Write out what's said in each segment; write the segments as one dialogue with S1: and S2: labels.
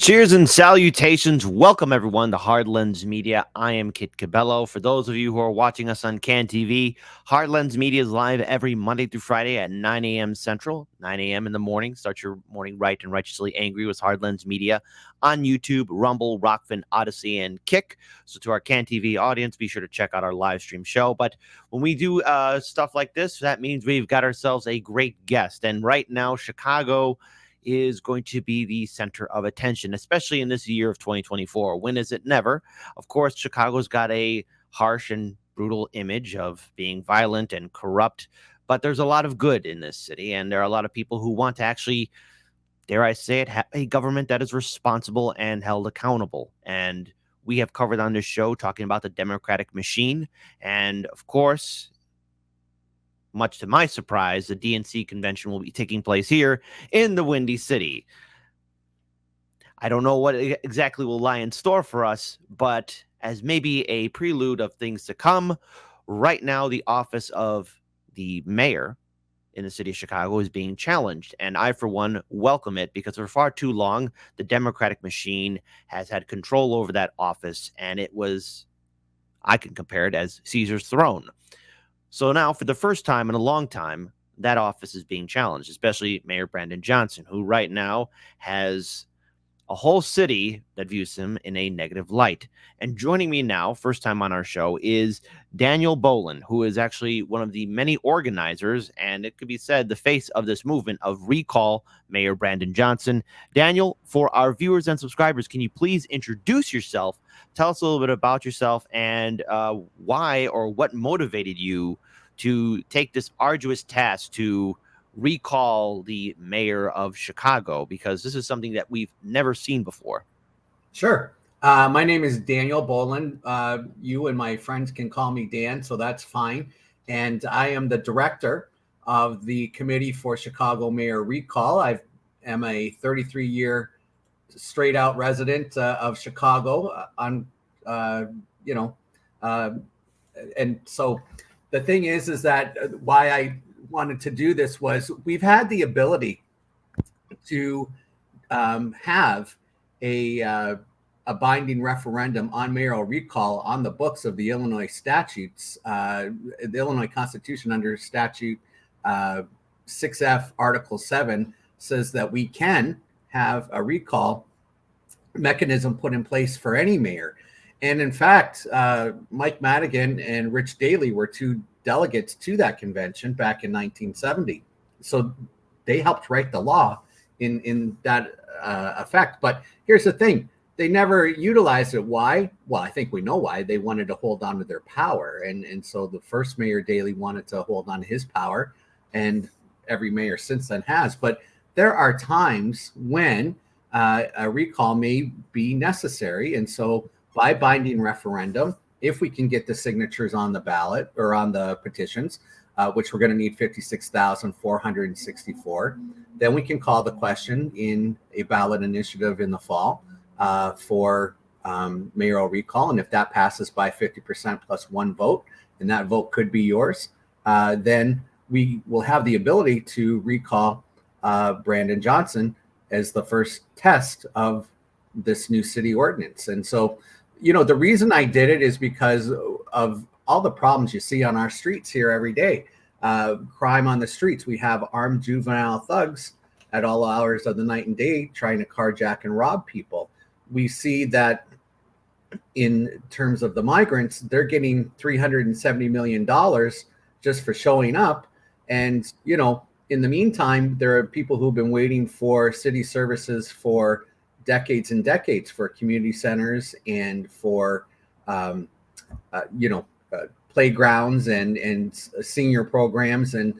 S1: Cheers and salutations. Welcome, everyone, to Hard Lens Media. I am Kit Cabello. For those of you who are watching us on CAN TV, Hard Lens Media is live every Monday through Friday at 9 a.m. Central, 9 a.m. in the morning. Start your morning right and righteously angry with Hard Lens Media on YouTube, Rumble, Rockfin, Odyssey, and Kick. So to our CAN TV audience, be sure to check out our live stream show. But when we do stuff like this, that means we've got ourselves a great guest. And right now, Chicago is going to be the center of attention, especially in this year of 2024. When is it? Never. Of course, Chicago's got a harsh and brutal image of being violent and corrupt, but there's a lot of good in this city, and there are a lot of people who want to actually, dare I say it, have a government that is responsible and held accountable. And we have covered on this show talking about the Democratic machine, and of course, much to my surprise, the DNC convention will be taking place here in the Windy City. I don't know what exactly will lie in store for us, but as maybe a prelude of things to come, right now the office of the mayor in the city of Chicago is being challenged. And I, for one, welcome it, because for far too long, the Democratic machine has had control over that office, and it was, I can compare it as Caesar's throne. So now, for the first time in a long time, that office is being challenged, especially Mayor Brandon Johnson, who right now has a whole city that views him in a negative light. And joining me now, first time on our show, is Daniel Boland, who is actually one of the many organizers, and it could be said the face of this movement of Recall Mayor Brandon Johnson. Daniel, for our viewers and subscribers, can you please introduce yourself? Tell us a little bit about yourself and why or what motivated you to take this arduous task to recall the mayor of Chicago, because this is something that we've never seen before.
S2: Sure. My name is Daniel Boland. You and my friends can call me Dan, so that's fine. And I am the director of the Committee for Chicago Mayor Recall. I am a 33-year straight out resident of Chicago. And so the thing is that why I wanted to do this was we've had the ability to have a binding referendum on mayoral recall on the books of the Illinois statutes, the Illinois Constitution under statute 6F Article 7 says that we can have a recall mechanism put in place for any mayor. And in fact, Mike Madigan and Rich Daley were two delegates to that convention back in 1970. So they helped write the law in that effect. But here's the thing. They never utilized it. Why? Well, I think we know why. They wanted to hold on to their power. And so the first mayor, Daley, wanted to hold on to his power, and every mayor since then has. But there are times when a recall may be necessary. And so by binding referendum, if we can get the signatures on the ballot or on the petitions, which we're going to need 56,464, then we can call the question in a ballot initiative in the fall for mayoral recall. And if that passes by 50% plus one vote, and that vote could be yours, then we will have the ability to recall Brandon Johnson as the first test of this new city ordinance. And so, the reason I did it is because of all the problems you see on our streets here every day. Crime on the streets. We have armed juvenile thugs at all hours of the night and day trying to carjack and rob people. We see that in terms of the migrants, they're getting $370 million just for showing up. And, in the meantime, there are people who've been waiting for city services for decades and decades, for community centers and for, playgrounds and senior programs and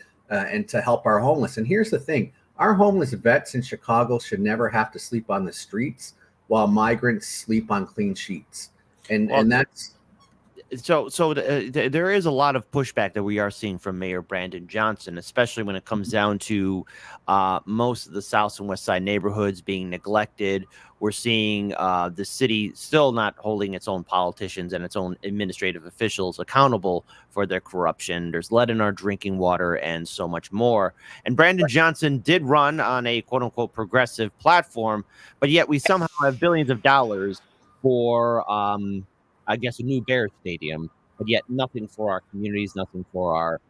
S2: to help our homeless. And here's the thing. Our homeless vets in Chicago should never have to sleep on the streets while migrants sleep on clean sheets. And that's
S1: There is a lot of pushback that we are seeing from Mayor Brandon Johnson, especially when it comes down to most of the South and West Side neighborhoods being neglected. We're seeing the city still not holding its own politicians and its own administrative officials accountable for their corruption. There's lead in our drinking water and so much more. And Brandon Johnson did run on a quote unquote progressive platform, but yet we somehow have billions of dollars for I guess, a new Bears stadium, but yet nothing for our communities, nothing for our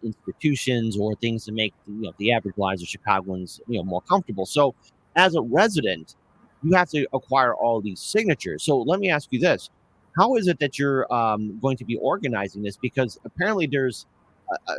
S1: institutions or things to make the average lives of Chicagoans more comfortable. So, as a resident, you have to acquire all these signatures. So, let me ask you this: how is it that you're going to be organizing this? Because apparently, there's a,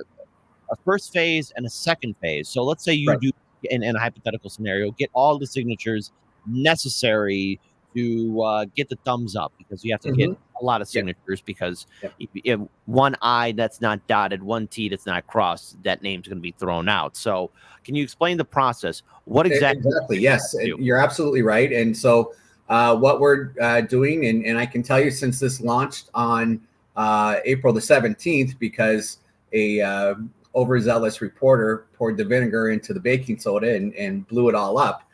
S1: a first phase and a second phase. So, let's say you
S2: Right.
S1: do, in a hypothetical scenario, get all the signatures necessary to get the thumbs up, because you have to get
S2: Hmm.
S1: a lot of
S2: Yeah.
S1: signatures, because
S2: Yeah.
S1: if one I that's not dotted, one T that's not crossed, that name's going to be thrown out. So can you explain the process? What exactly
S2: Exactly.
S1: do you have
S2: Yes,
S1: to do?
S2: you're absolutely right. And so, what we're doing, and I can tell you, since this launched on April the 17th, because a overzealous reporter poured the vinegar into the baking soda and blew it all up,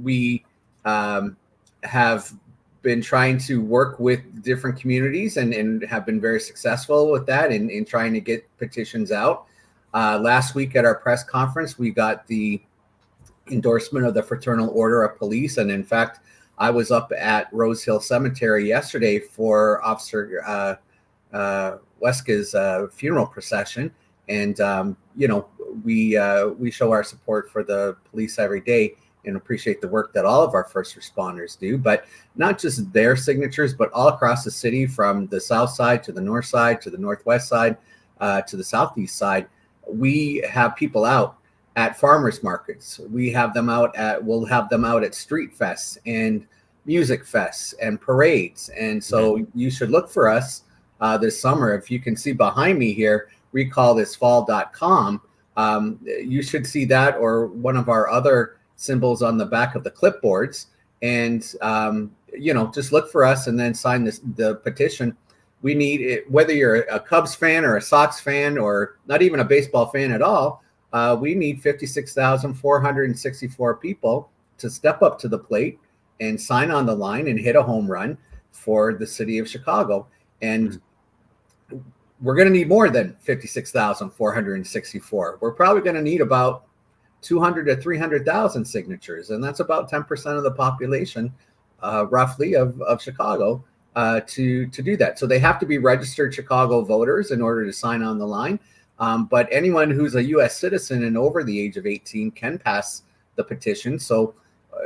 S2: we um, have been trying to work with different communities and have been very successful with that in trying to get petitions out. Last week at our press conference, we got the endorsement of the Fraternal Order of Police. And in fact, I was up at Rose Hill Cemetery yesterday for Officer Weska's funeral procession. And, we show our support for the police every day and appreciate the work that all of our first responders do, but not just their signatures, but all across the city, from the south side to the north side to the northwest side to the southeast side. We have people out at farmers markets. We'll have them out at street fests and music fests and parades. And so you should look for us this summer. If you can see behind me here, recallthisfall.com. You should see that, or one of our other symbols on the back of the clipboards. And, just look for us and then sign the petition. We need it, whether you're a Cubs fan or a Sox fan or not even a baseball fan at all. We need 56,464 people to step up to the plate and sign on the line and hit a home run for the city of Chicago. And we're going to need more than 56,464. We're probably going to need about 200 to 300,000 signatures. And that's about 10% of the population, roughly, of Chicago to do that. So they have to be registered Chicago voters in order to sign on the line. But anyone who's a U.S. citizen and over the age of 18 can pass the petition. So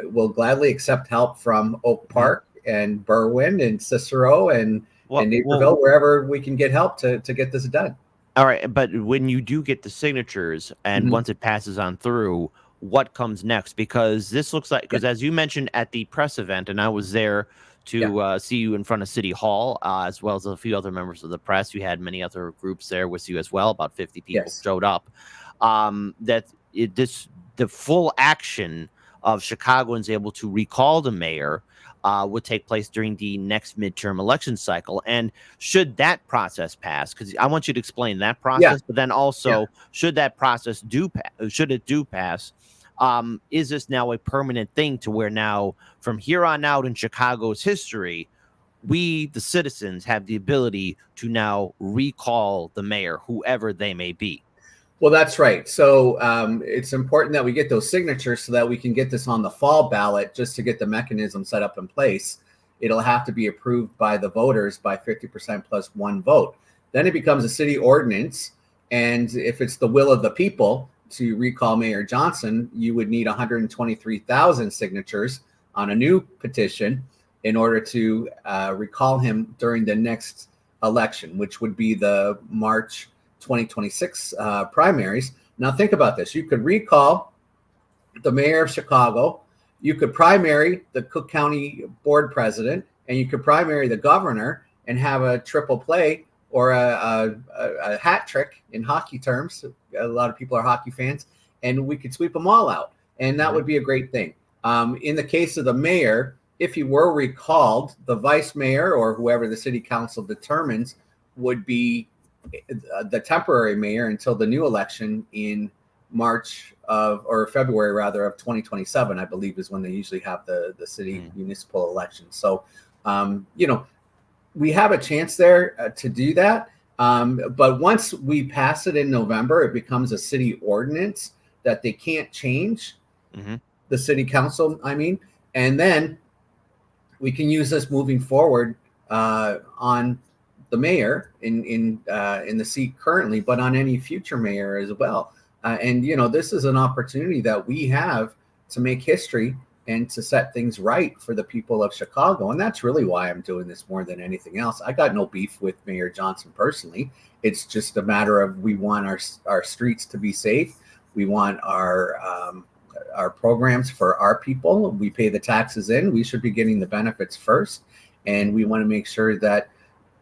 S2: we'll gladly accept help from Oak Park and Berwyn and Cicero and Naperville, wherever we can get help to get this done.
S1: All right, but when you do get the signatures and once it passes on through, what comes next? Because this looks like, because as you mentioned at the press event, and I was there to see you in front of City Hall, as well as a few other members of the press. You had many other groups there with you as well. About 50 people showed up. The full action of Chicagoans able to recall the mayor would take place during the next midterm election cycle. And should that process pass, because I want you to explain that process, but then also should that process do pass, is this now a permanent thing to where now from here on out in Chicago's history, we, the citizens, have the ability to now recall the mayor, whoever they may be?
S2: Well, that's right. So it's important that we get those signatures so that we can get this on the fall ballot, just to get the mechanism set up in place. It'll have to be approved by the voters by 50% plus one vote. Then it becomes a city ordinance. And if it's the will of the people to recall Mayor Johnson, you would need 123,000 signatures on a new petition in order to recall him during the next election, which would be the March 2026 primaries. Now think about this. You could recall the mayor of Chicago, you could primary the Cook County board president, and you could primary the governor and have a triple play, or a hat trick in hockey terms. A lot of people are hockey fans, and we could sweep them all out. And that would be a great thing. In the case of the mayor, if he were recalled, the vice mayor or whoever the city council determines would be the temporary mayor until the new election in March of, or February rather, of 2027, I believe is when they usually have the city municipal election. So, you know, we have a chance there to do that. But once we pass it in November, it becomes a city ordinance that they can't change, the city council, I mean, and then we can use this moving forward on the mayor in the seat currently, but on any future mayor as well. And you know, this is an opportunity that we have to make history and to set things right for the people of Chicago. And that's really why I'm doing this more than anything else. I got no beef with Mayor Johnson personally. It's just a matter of we want our streets to be safe. We want our programs for our people. We pay the taxes in. We should be getting the benefits first. And we want to make sure that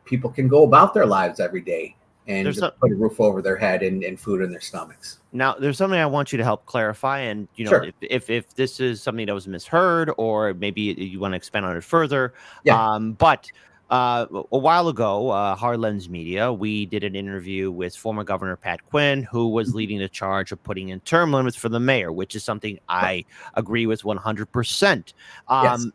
S2: people can go about their lives every day and put a roof over their head and food in their stomachs.
S1: Now, there's something I want you to help clarify. And, you know, sure. if this is something that was misheard, or maybe you want to expand on it further. Yeah. But a while ago, Hardlands Media, we did an interview with former Governor Pat Quinn, who was leading the charge of putting in term limits for the mayor, which is something I agree with 100%. Yes.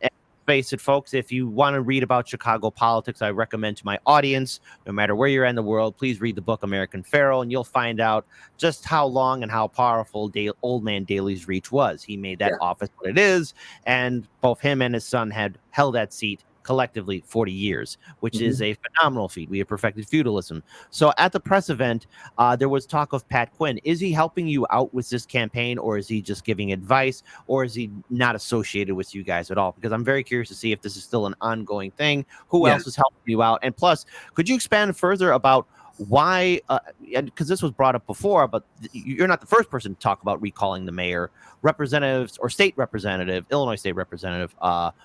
S1: Face it, folks, if you want to read about Chicago politics, I recommend to my audience, no matter where you're in the world, please read the book American Pharaoh, and you'll find out just how long and how powerful Old Man Daley's reach was. He made that office what it is, and both him and his son had held that seat collectively 40 years, which is a phenomenal feat. We have perfected feudalism. So at the press event, there was talk of Pat Quinn. Is he helping you out with this campaign, or is he just giving advice, or is he not associated with you guys at all? Because I'm very curious to see if this is still an ongoing thing. Who else is helping you out? And plus, could you expand further about why, because this was brought up before, but you're not the first person to talk about recalling the mayor. Representatives or state representative, Illinois state representative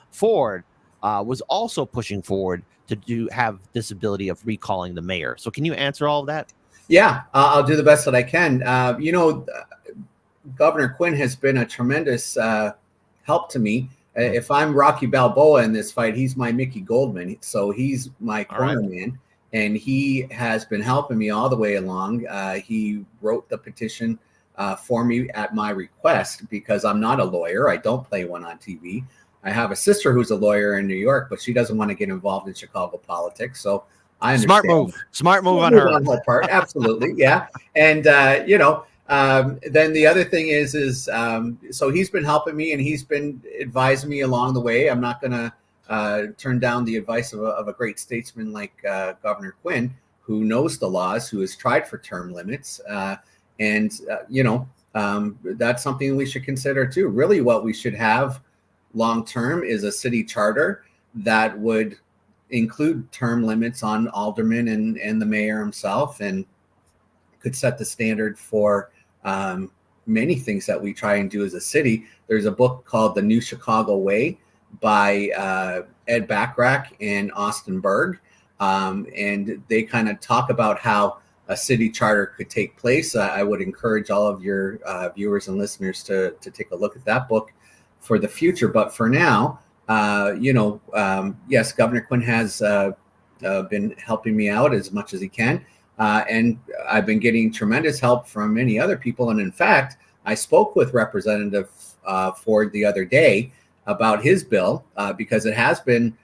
S1: Ford, was also pushing forward to have this ability of recalling the mayor. So can you answer all of that?
S2: Yeah, I'll do the best that I can. You know, Governor Quinn has been a tremendous help to me. If I'm Rocky Balboa in this fight, he's my Mickey Goldman. So he's my corner man, and he has been helping me all the way along. He wrote the petition for me at my request because I'm not a lawyer. I don't play one on TV. I have a sister who's a lawyer in New York, but she doesn't want to get involved in Chicago politics. So I understand.
S1: Smart move on her.
S2: On her part. Absolutely. Yeah. And, you know, then the other thing is so he's been helping me and he's been advising me along the way. I'm not going to turn down the advice of a great statesman like Governor Quinn, who knows the laws, who has tried for term limits. You know, that's something we should consider too. Really what we should have long term is a city charter that would include term limits on aldermen and the mayor himself, and could set the standard for many things that we try and do as a city. There's a book called The New Chicago Way by Ed Bachrach and Austin Berg, and they kind of talk about how a city charter could take place. I would encourage all of your viewers and listeners to take a look at that book for the future. But for now, you know, yes, Governor Quinn has been helping me out as much as he can. And I've been getting tremendous help from many other people. And in fact, I spoke with Representative Ford the other day about his bill because it has been,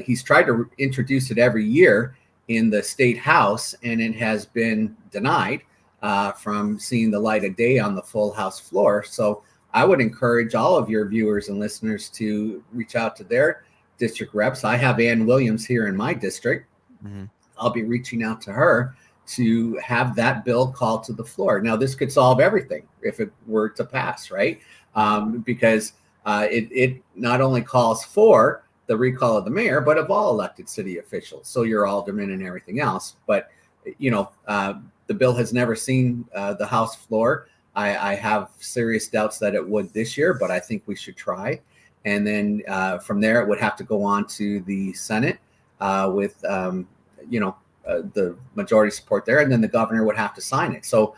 S2: he's tried to introduce it every year in the state house, and it has been denied from seeing the light of day on the full House floor. So I would encourage all of your viewers and listeners to reach out to their district reps. I have Ann Williams here in my district. I'll be reaching out to her to have that bill called to the floor. Now, this could solve everything if it were to pass, right? Because it not only calls for the recall of the mayor, but of all elected city officials, so your aldermen and everything else. But, you know, the bill has never seen the House floor. I have serious doubts that it would this year, but I think we should try. And then from there, it would have to go on to the Senate with, you know, the majority support there, and then the governor would have to sign it. So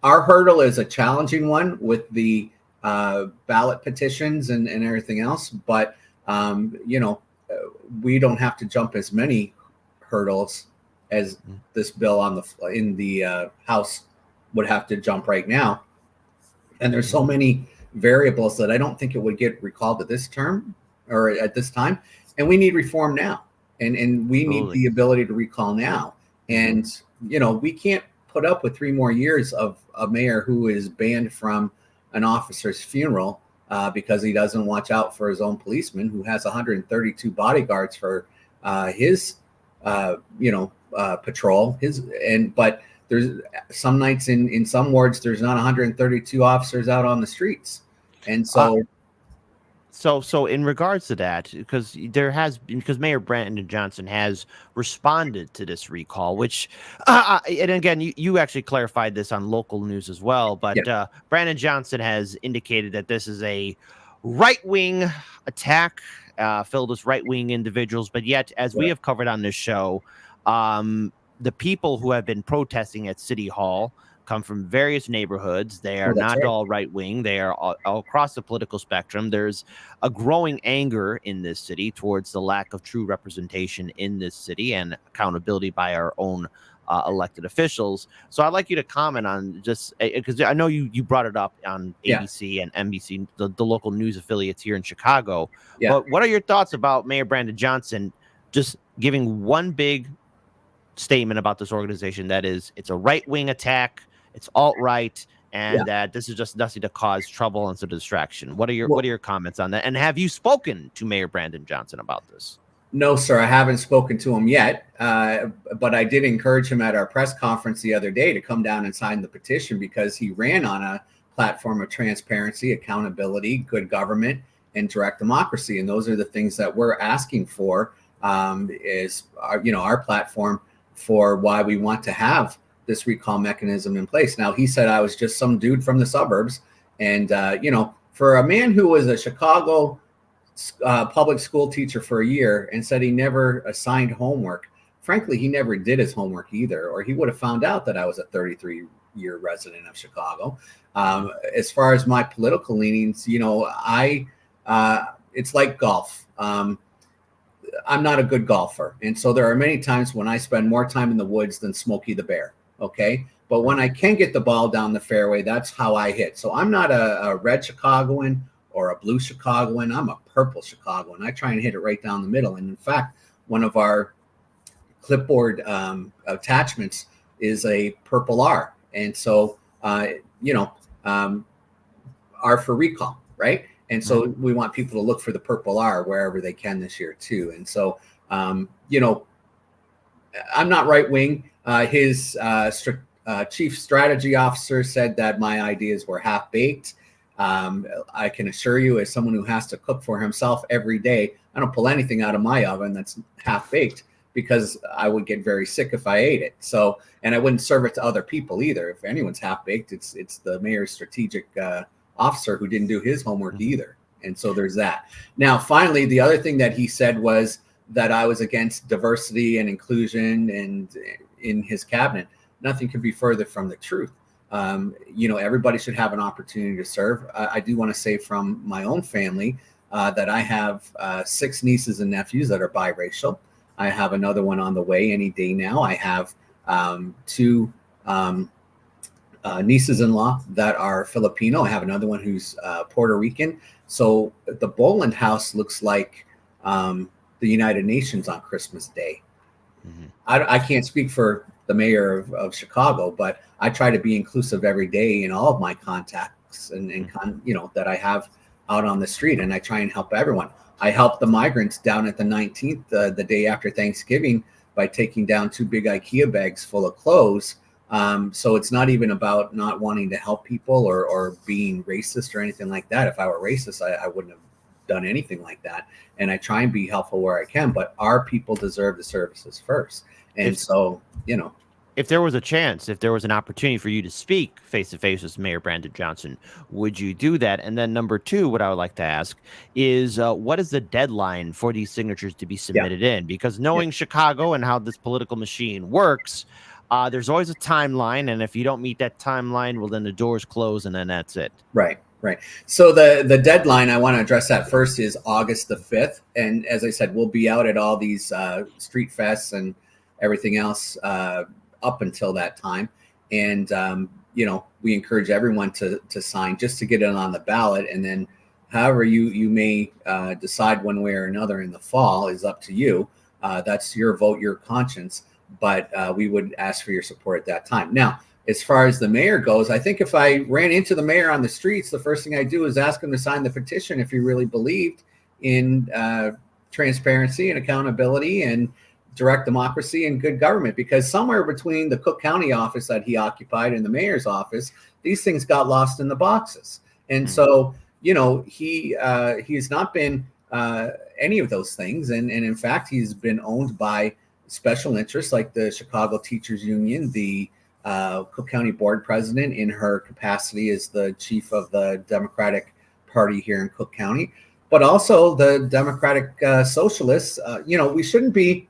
S2: our hurdle is a challenging one with the ballot petitions and everything else. But you know, we don't have to jump as many hurdles as this bill in the House would have to jump right now. And there's so many variables that I don't think it would get recalled at this term or at this time. And we need reform now, and we need the ability to recall now. And you know, we can't put up with 3 more years of a mayor who is banned from an officer's funeral because he doesn't watch out for his own policeman, who has 132 bodyguards for his patrol. But there's some nights in some wards there's not 132 officers out on the streets, and so.
S1: So in regards to that, because Mayor Brandon Johnson has responded to this recall, which, and again, you actually clarified this on local news as well, but Brandon Johnson has indicated that this is a right-wing attack filled with right-wing individuals, but yet, as we have covered on this show, the people who have been protesting at City Hall come from various neighborhoods. They are not all right-wing. They are all across the political spectrum. There's a growing anger in this city towards the lack of true representation in this city and accountability by our own elected officials. So I'd like you to comment on just because I know you brought it up on ABC and NBC, the local news affiliates here in Chicago. But what are your thoughts about Mayor Brandon Johnson just giving one big statement about this organization that is it's a right-wing attack, it's alt-right, and that this is just nothing to cause trouble and some distraction? What are your comments on that? And have you spoken to Mayor Brandon Johnson about this?
S2: No, sir, I haven't spoken to him yet, but I did encourage him at our press conference the other day to come down and sign the petition, because he ran on a platform of transparency, accountability, good government, and direct democracy. And those are the things that we're asking for, is our platform for why we want to have this recall mechanism in place. Now, he said I was just some dude from the suburbs. And, for a man who was a Chicago public school teacher for a year and said he never assigned homework, frankly, he never did his homework either, or he would have found out that I was a 33-year resident of Chicago. As far as my political leanings, it's like golf. I'm not a good golfer. And so there are many times when I spend more time in the woods than Smokey the Bear. Okay. But when I can get the ball down the fairway, that's how I hit. So I'm not a red Chicagoan or a blue Chicagoan. I'm a purple Chicagoan. I try and hit it right down the middle. And in fact, one of our clipboard attachments is a purple R. And so, R for recall, right? And so we want people to look for the purple R wherever they can this year too. And so, I'm not right wing. His chief strategy officer said that my ideas were half baked. I can assure you, as someone who has to cook for himself every day, I don't pull anything out of my oven that's half baked, because I would get very sick if I ate it. So, and I wouldn't serve it to other people either. If anyone's half baked, it's the mayor's strategic officer who didn't do his homework either. And so there's that. Now, finally, the other thing that he said was that I was against diversity and inclusion and in his cabinet. Nothing could be further from the truth. Everybody should have an opportunity to serve. I do want to say from my own family that I have 6 nieces and nephews that are biracial. I have another one on the way any day now. I have 2 nieces-in-law that are Filipino. I have another one who's Puerto Rican. So the Boland house looks like the United Nations on Christmas Day. I can't speak for the mayor of Chicago, but I try to be inclusive every day in all of my contacts and that I have out on the street, and I try and help everyone. I helped the migrants down at the 19th, the day after Thanksgiving, by taking down 2 big IKEA bags full of clothes. So it's not even about not wanting to help people or being racist or anything like that. If I were racist, I wouldn't have done anything like that. And I try and be helpful where I can, but our people deserve the services first. And if
S1: there was a chance, if there was an opportunity for you to speak face to face with Mayor Brandon Johnson, would you do that? And then number 2, what I would like to ask is what is the deadline for these signatures to be submitted in? Because knowing Chicago and how this political machine works, there's always a timeline. And if you don't meet that timeline, well, then the doors close and then that's it.
S2: Right. Right. So the deadline, I want to address that first, is August the 5th. And as I said, we'll be out at all these street fests and everything else up until that time. And, we encourage everyone to sign just to get it on the ballot. And then however you may decide one way or another in the fall is up to you. That's your vote, your conscience. But we would ask for your support at that time. Now, as far as the mayor goes, I think if I ran into the mayor on the streets, the first thing I do is ask him to sign the petition if he really believed in transparency and accountability and direct democracy and good government. Because somewhere between the Cook County office that he occupied and the mayor's office, these things got lost in the boxes. And so, he has not been any of those things. And in fact, he's been owned by special interests like the Chicago Teachers Union, the Cook County board president in her capacity as the chief of the Democratic Party here in Cook County, but also the Democratic Socialists. We shouldn't be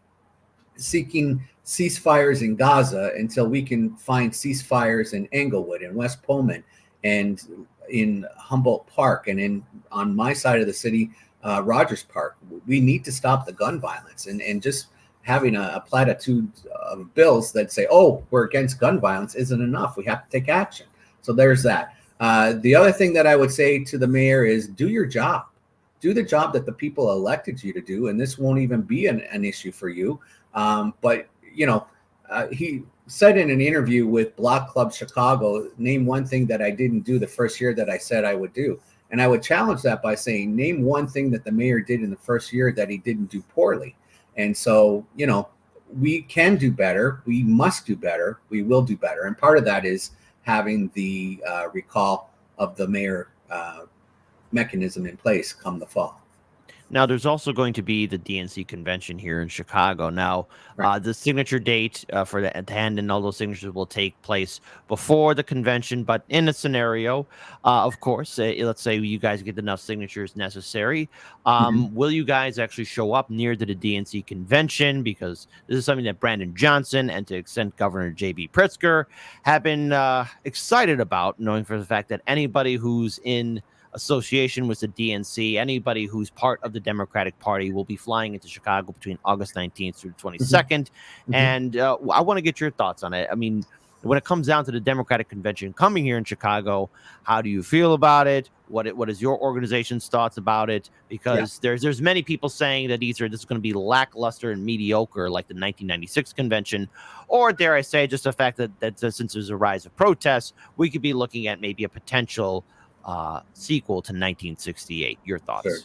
S2: seeking ceasefires in Gaza until we can find ceasefires in Englewood and West Pullman and in Humboldt Park and on my side of the city, Rogers Park. We need to stop the gun violence and just having a platitude of bills that say, oh, we're against gun violence isn't enough. We have to take action. So there's that. The other thing that I would say to the mayor is do your job. Do the job that the people elected you to do. And this won't even be an issue for you. But he said in an interview with Block Club Chicago, name one thing that I didn't do the first year that I said I would do. And I would challenge that by saying, name one thing that the mayor did in the first year that he didn't do poorly. And so, we can do better. We must do better. We will do better. And part of that is having the recall of the mayor mechanism in place come the fall.
S1: Now, there's also going to be the DNC convention here in Chicago. Now, the signature date for the hand and all those signatures will take place before the convention. But in a scenario, of course, let's say you guys get enough signatures necessary. Will you guys actually show up near to the DNC convention? Because this is something that Brandon Johnson and to extent Governor J.B. Pritzker have been excited about, knowing for the fact that anybody who's in association with the DNC, anybody who's part of the Democratic Party will be flying into Chicago between August 19th through the 22nd. And I want to get your thoughts on it. I mean, when it comes down to the Democratic Convention coming here in Chicago, how do you feel about it? What is your organization's thoughts about it? Because there's many people saying that either this is going to be lackluster and mediocre like the 1996 convention, or dare I say just the fact that since there's a rise of protests, we could be looking at maybe a potential sequel to 1968. Your thoughts?
S2: Sure.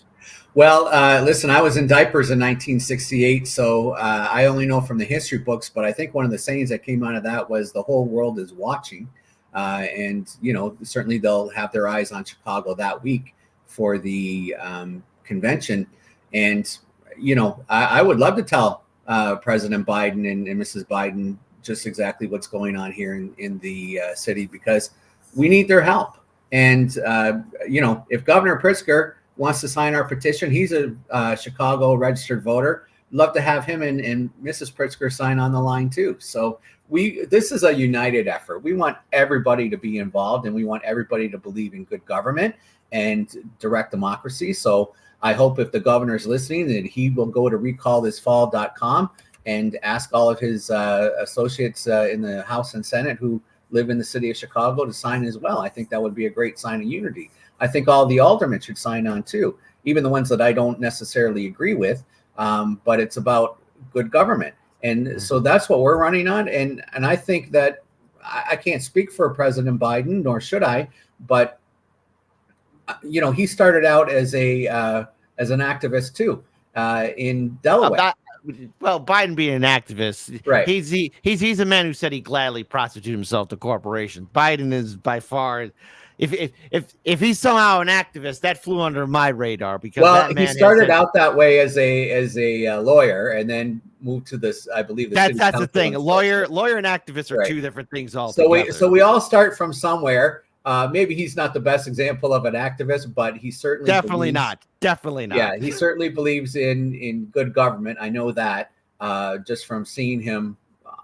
S2: Well, listen, I was in diapers in 1968, so I only know from the history books, but I think one of the sayings that came out of that was the whole world is watching. And, certainly they'll have their eyes on Chicago that week for the convention. And, I would love to tell President Biden and Mrs. Biden just exactly what's going on here in the city, because we need their help. And, if Governor Pritzker wants to sign our petition, he's a Chicago registered voter. Love to have him and Mrs. Pritzker sign on the line too. So this is a united effort. We want everybody to be involved, and we want everybody to believe in good government and direct democracy. So I hope if the governor's listening that he will go to recallthisfall.com and ask all of his associates in the House and Senate who live in the city of Chicago to sign as well. I think that would be a great sign of unity. I think all the aldermen should sign on too, even the ones that I don't necessarily agree with, but it's about good government. And so that's what we're running on. And I think that I can't speak for President Biden, nor should I, but he started out as an activist too in Delaware.
S1: Well, Biden being an activist,
S2: right?
S1: He's a man who said he gladly prostitute himself to corporations. Biden is by far, if he's somehow an activist, that flew under my radar because that man
S2: he started out that way as a lawyer and then moved to this. I believe
S1: that's the thing. Lawyer and activist are two different things altogether.
S2: So we all start from somewhere. Maybe he's not the best example of an activist, but he certainly
S1: definitely not.
S2: Yeah, he certainly believes in good government. I know that just from seeing him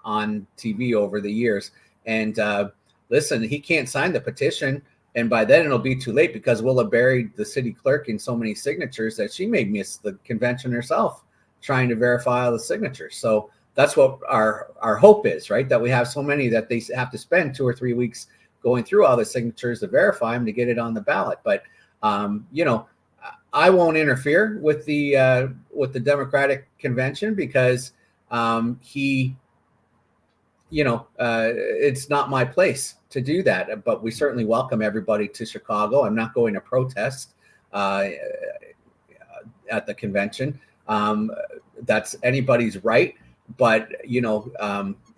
S2: on TV over the years. And listen, he can't sign the petition And by then it'll be too late because we'll have buried the city clerk in so many signatures that she may miss the convention herself trying to verify all the signatures. So that's what our hope is, right? That we have so many that they have to spend 2 or 3 weeks going through all the signatures to verify them to get it on the ballot. But I won't interfere with the Democratic convention because it's not my place to do that. But we certainly welcome everybody to Chicago. I'm not going to protest at the convention. That's anybody's right. But,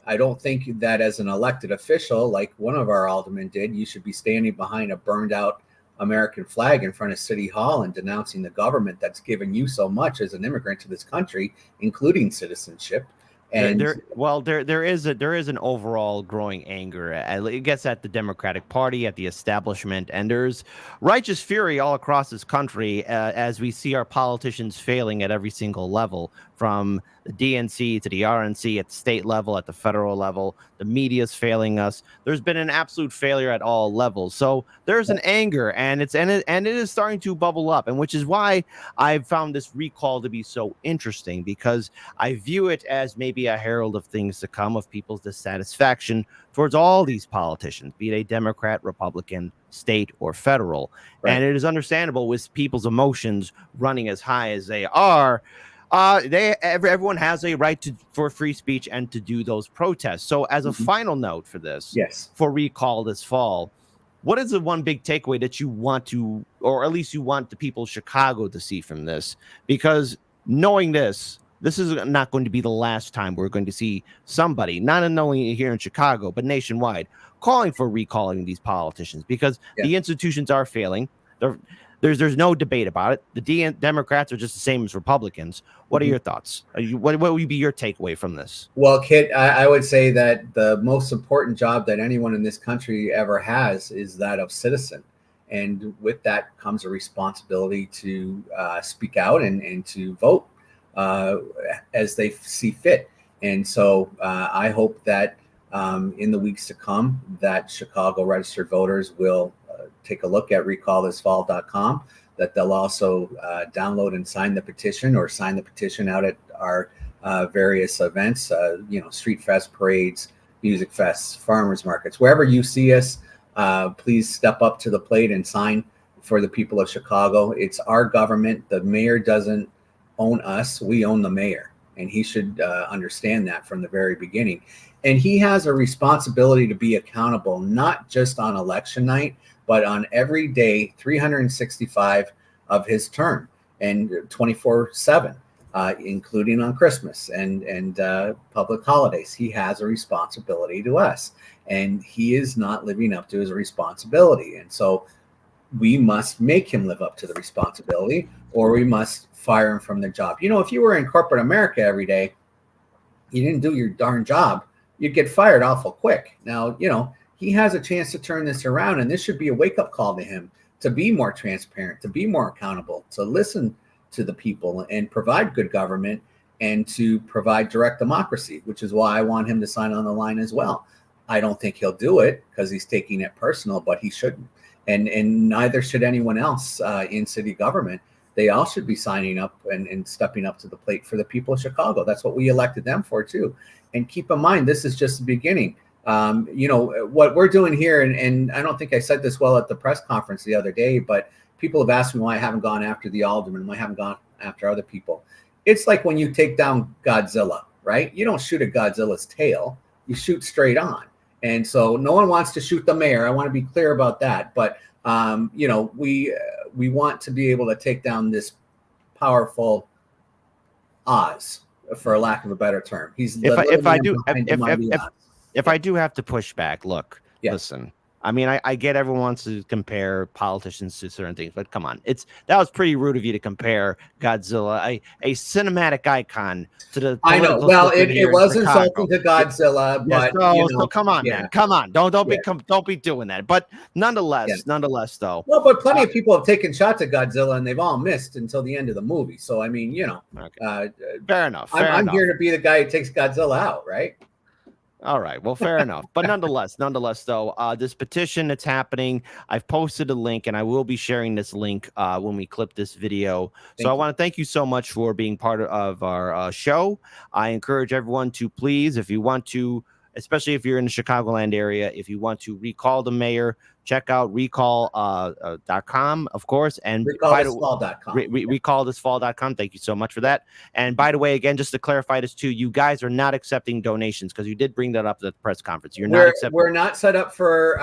S2: I don't think that as an elected official, like one of our aldermen did, you should be standing behind a burned out American flag in front of City Hall and denouncing the government that's given you so much as an immigrant to this country, including citizenship. And
S1: there is an overall growing anger, I guess, at the Democratic Party, at the establishment, and there's righteous fury all across this country as we see our politicians failing at every single level, from the DNC to the RNC, at the state level, at the federal level. The media's failing us. There's been an absolute failure at all levels. So there's an anger, and it is starting to bubble up, and which is why I've found this recall to be so interesting, because I view it as maybe a herald of things to come, of people's dissatisfaction towards all these politicians, be they Democrat, Republican, state, or federal. Right. And it is understandable with people's emotions running as high as they are. Everyone has a right for free speech and to do those protests. So as a final note for this,
S2: yes,
S1: for recall this fall, what is the one big takeaway that you want to, or at least you want the people of Chicago to see from this? Because knowing this is not going to be the last time we're going to see somebody, not only here in Chicago, but nationwide, calling for recalling these politicians, because the institutions are failing. There's no debate about it. The Democrats are just the same as Republicans. What are your thoughts? What would be your takeaway from this?
S2: Well, Kit, I would say that the most important job that anyone in this country ever has is that of citizen. And with that comes a responsibility to speak out and to vote as they see fit. And so I hope that in the weeks to come that Chicago registered voters will take a look at recallthisfall.com, that they'll also download and sign the petition, or sign the petition out at our various events, street fest, parades, music fests, farmers markets, wherever you see us. Please step up to the plate and sign for the people of Chicago. It's our government. The mayor doesn't own us. We own the mayor, and he should understand that from the very beginning. And he has a responsibility to be accountable, not just on election night, but on every day, 365 of his term, and 24/7, including on Christmas and public holidays. He has a responsibility to us, and he is not living up to his responsibility. And so we must make him live up to the responsibility, or we must fire him from the job. If you were in corporate America every day, you didn't do your darn job, you'd get fired awful quick. Now, he has a chance to turn this around, and this should be a wake-up call to him to be more transparent, to be more accountable, to listen to the people and provide good government, and to provide direct democracy, which is why I want him to sign on the line as well. I don't think he'll do it because he's taking it personal, but he shouldn't. And neither should anyone else in city government. They all should be signing up and stepping up to the plate for the people of Chicago. That's what we elected them for, too. And keep in mind, this is just the beginning. What we're doing here, and I don't think I said this well at the press conference the other day, but people have asked me why I haven't gone after the alderman, why I haven't gone after other people. It's like when you take down Godzilla, right? You don't shoot at Godzilla's tail, you shoot straight on. And so no one wants to shoot the mayor. I want to be clear about that. But, we want to be able to take down this powerful Oz, for lack of a better term. He's
S1: if I do have to push back, look, listen. I mean, I get everyone wants to compare politicians to certain things, but come on, that was pretty rude of you to compare Godzilla, a cinematic icon, to the.
S2: I know. Well, it was insulting to Godzilla, but
S1: so come on, man, come on, don't be doing that. But nonetheless, though.
S2: Well, but plenty of people have taken shots at Godzilla and they've all missed until the end of the movie. So I mean,
S1: okay. Fair enough.
S2: I'm here to be the guy who takes Godzilla out, right?
S1: All right. Well, fair enough. But nonetheless, though, this petition that's happening, I've posted a link and I will be sharing this link when we clip this video. So I want to thank you so much for being part of our show. I encourage everyone to please, if you want to, especially if you're in the Chicagoland area, if you want to recall the mayor, check out recall.com, of course. And
S2: recallthisfall.com.
S1: Recallthisfall.com. Thank you so much for that. And by the way, again, just to clarify this too, you guys are not accepting donations because you did bring that up at the press conference.
S2: We're not set up for,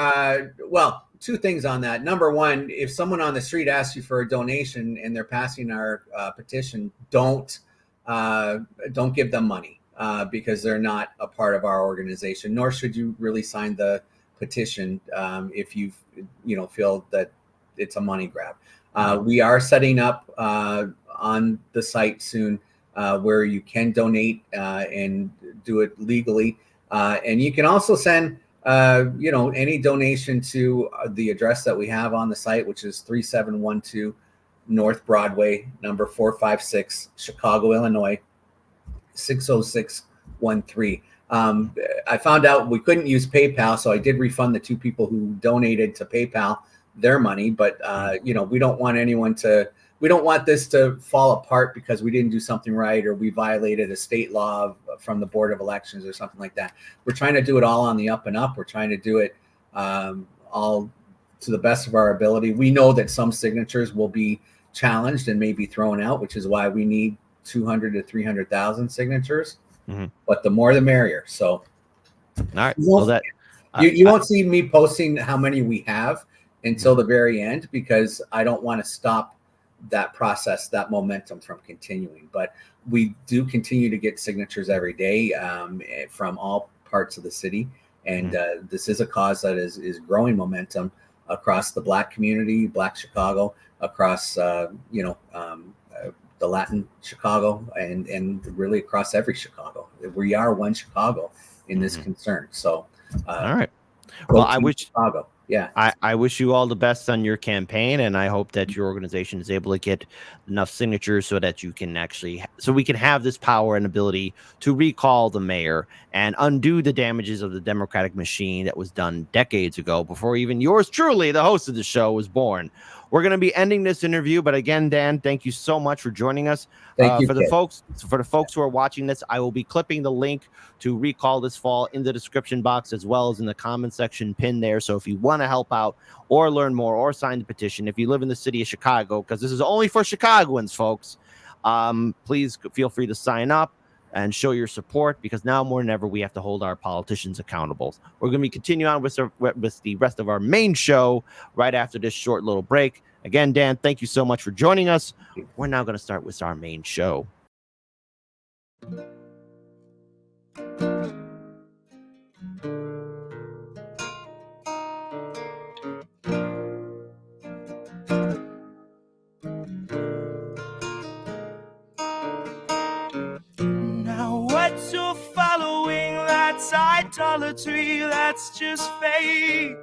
S2: well, two things on that. Number one, if someone on the street asks you for a donation and they're passing our petition, don't give them money. Because they're not a part of our organization, nor should you really sign the petition if you feel that it's a money grab. We are setting up on the site soon where you can donate and do it legally, and you can also send any donation to the address that we have on the site, which is 3712 North Broadway, number 456, Chicago, Illinois, 60613. I found out we couldn't use PayPal, so I did refund the two people who donated to PayPal their money. But we don't want this to fall apart because we didn't do something right or we violated a state law from the Board of Elections or something like that. We're trying to do it all on the up and up. We're trying to do it all to the best of our ability. We know that some signatures will be challenged and may be thrown out, which is why we need 200 to 300,000 signatures, but the more the merrier. So,
S1: all right.
S2: You won't see me posting how many we have until the very end because I don't want to stop that process, that momentum from continuing. But we do continue to get signatures every day from all parts of the city, and this is a cause that is growing momentum across the Black community, Black Chicago, across the Latin Chicago, and really across every Chicago. We are one Chicago in this concern. So,
S1: all right. Well, I wish
S2: Chicago. Yeah.
S1: I wish you all the best on your campaign, and I hope that your organization is able to get enough signatures so that we can have this power and ability to recall the mayor and undo the damages of the Democratic machine that was done decades ago before even yours truly, the host of the show, was born. We're going to be ending this interview, but again, Dan, thank you so much for joining us.
S2: Thank you,
S1: for the folks who are watching this, I will be clipping the link to Recall This Fall in the description box as well as in the comment section pinned there. So if you want to help out or learn more or sign the petition, if you live in the city of Chicago, because this is only for Chicagoans, folks, please feel free to sign up and show your support, because now more than ever we have to hold our politicians accountable. We're going to be continuing on with the rest of our main show right after this short little break. Again, Dan, thank you so much for joining us. We're now going to start with our main show.
S3: What you're following, that's idolatry, that's just fake.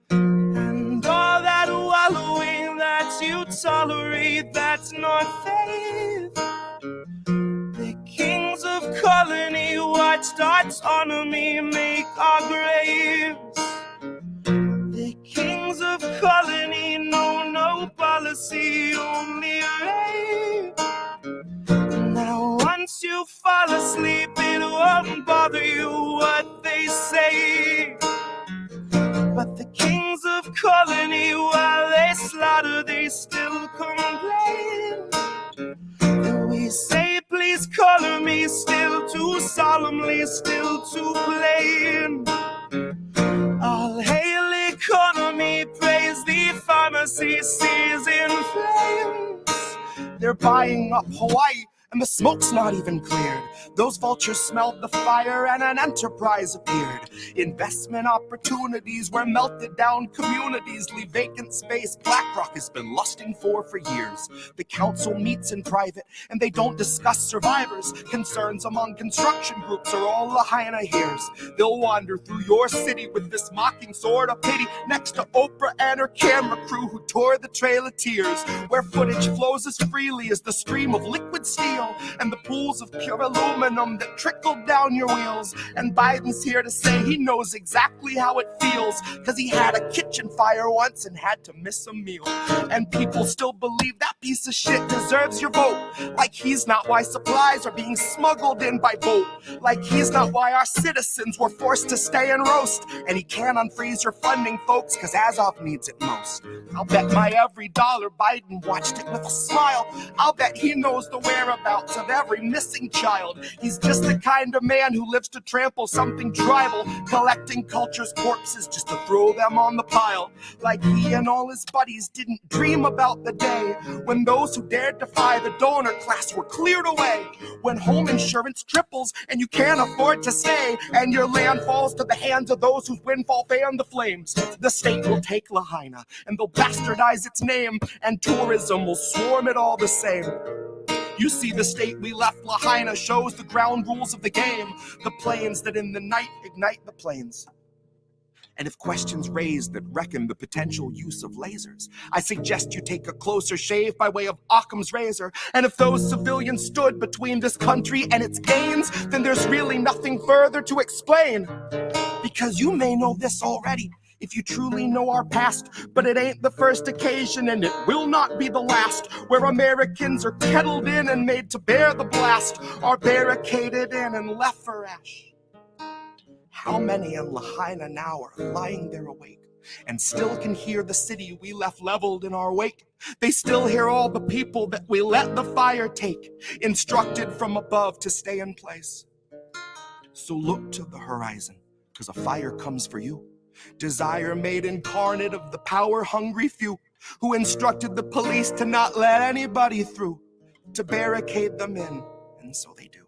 S3: And all that wallowing that you tolerate, that's not faith. The kings of colony watched autonomy make our graves. The kings of colony know no policy, only rape. Now once you fall asleep, it won't bother you what they say. But the kings of colony, while they slaughter, they still complain. We say, please color me, still too solemnly, still too plain. All hail economy, praise the pharmacy, seas in flames. They're buying up Hawaii, and the smoke's not even cleared. Those vultures smelled the fire and an enterprise appeared. Investment opportunities where melted down communities leave vacant space BlackRock has been lusting for years. The council meets in private and they don't discuss survivors. Concerns among construction groups are all Lahaina hears. They'll wander through your city with this mocking sword of pity next to Oprah and her camera crew who tore the Trail of Tears, where footage flows as freely as the stream of liquid steel. steel and the pools of pure aluminum that trickle down your wheels. And Biden's here to say he knows exactly how it feels, cause he had a kitchen fire once and had to miss a meal. And people still believe that piece of shit deserves your vote, like he's not why supplies are being smuggled in by boat, like he's not why our citizens were forced to stay and roast. And he can't unfreeze your funding, folks, cause Azov needs it most. I'll bet my every dollar Biden watched it with a smile. I'll bet he knows the whereabouts of every missing child. He's just the kind of man who lives to trample something tribal, collecting culture's corpses just to throw them on the pile. Like he and all his buddies didn't dream about the day when those who dared defy the donor class were cleared away, when home insurance triples and you can't afford to stay, and your land falls to the hands of those whose windfall fan the flames. The state will take Lahaina and they'll bastardize its name, and tourism will swarm it all the same. You see, the state we left Lahaina shows the ground rules of the game, the planes that in the night ignite the planes. And if questions raised that reckon the potential use of lasers, I suggest you take a closer shave by way of Occam's razor. And if those civilians stood between this country and its gains, then there's really nothing further to explain. Because you may know this already, if you truly know our past, but it ain't the first occasion and it will not be the last, where Americans are kettled in and made to bear the blast, are barricaded in and left for ash. How many in Lahaina now are lying there awake and still can hear the city we left leveled in our wake? They still hear all the people that we let the fire take, instructed from above to stay in place. So look to the horizon, cause a fire comes for you. Desire made incarnate of the power-hungry few, who instructed the police to not let anybody through, to barricade them in, and so they do.